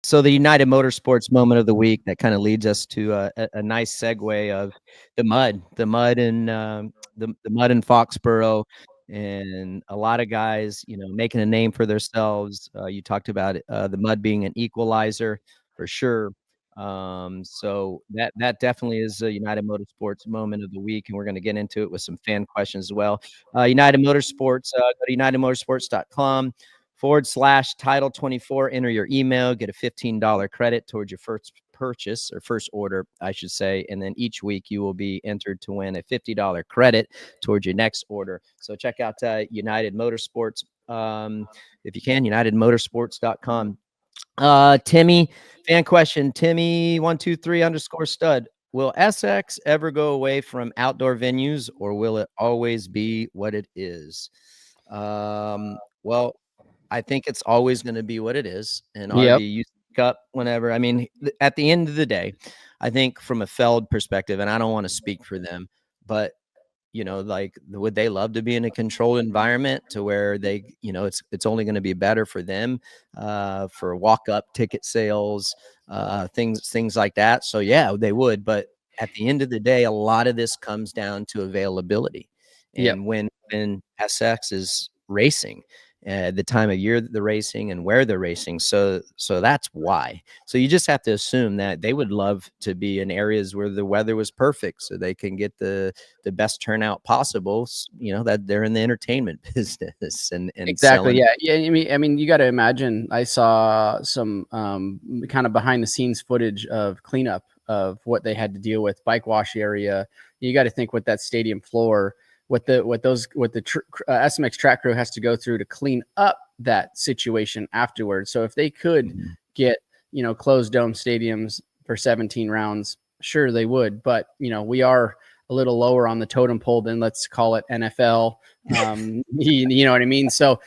So the United Motorsports moment of the week that kind of leads us to a nice segue of the mud in Foxborough, and a lot of guys, making a name for themselves. You talked about the mud being an equalizer for sure. So that definitely is a United Motorsports moment of the week, and we're going to get into it with some fan questions as well. United Motorsports, go to unitedmotorsports.com/title 24, enter your email, get a $15 credit towards your first purchase, or first order, I should say. And then each week you will be entered to win a $50 credit towards your next order. So check out United Motorsports. If you can, unitedmotorsports.com. Timmy, fan question, Timmy123_stud. Will SX ever go away from outdoor venues, or will it always be what it is? Well, I think it's always going to be what it is. And Yep. RV, you speak up whenever. I mean, at the end of the day, I think from a Feld perspective, and I don't want to speak for them, but like, would they love to be in a controlled environment to where they, it's only going to be better for them, for walk-up ticket sales, things like that. So yeah, they would. But at the end of the day, a lot of this comes down to availability. Yep. And when SX is racing, the time of year that they're racing and where they're racing. So that's why. So you just have to assume that they would love to be in areas where the weather was perfect, so they can get the best turnout possible. That they're in the entertainment business and Exactly. selling. Yeah. I mean, you got to imagine. I saw some kind of behind the scenes footage of cleanup of what they had to deal with, bike wash area. You got to think what that stadium floor, what the SMX track crew has to go through to clean up that situation afterwards. So if they could get closed dome stadiums for 17 rounds, sure they would. But we are a little lower on the totem pole than, let's call it, NFL. You know what I mean? So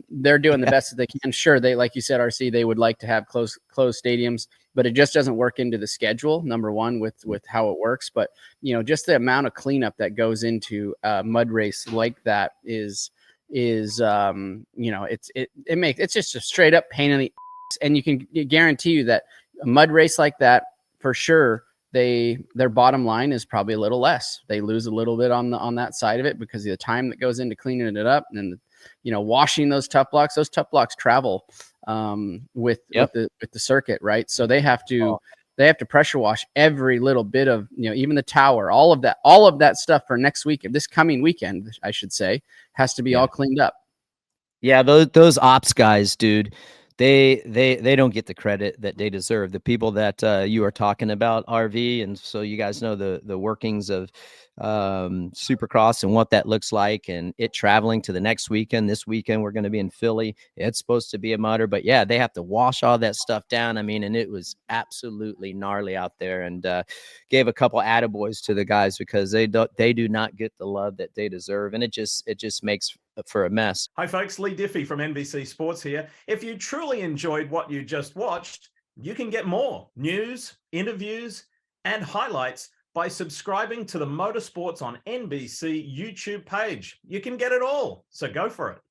they're doing the best that they can. Sure, they, like you said, RC, they would like to have closed stadiums, but it just doesn't work into the schedule, number one, with how it works. But just the amount of cleanup that goes into a mud race like that is it's just a straight up pain in the ass. And you can guarantee you that a mud race like that, for sure, their bottom line is probably a little less. They lose a little bit on that side of it because of the time that goes into cleaning it up, and washing those tough blocks. Those tough blocks travel with the circuit, right? So they have to pressure wash every little bit of, even the tower, all of that stuff for next week. This coming weekend, I should say, has to be all cleaned up. Yeah, those ops guys, dude, they don't get the credit that they deserve. The people that you are talking about, RV, and so you guys know the workings of Supercross and what that looks like, and it traveling to the next weekend. This weekend we're going to be in Philly. It's supposed to be a mudder, but yeah, they have to wash all that stuff down. I mean, and it was absolutely gnarly out there, and gave a couple attaboys to the guys, because they do not get the love that they deserve, and it just makes for a mess. Hi folks, Lee Diffie from NBC Sports here. If you truly enjoyed what you just watched, you can get more news, interviews, and highlights by subscribing to the Motorsports on NBC YouTube page. You can get it all, so go for it.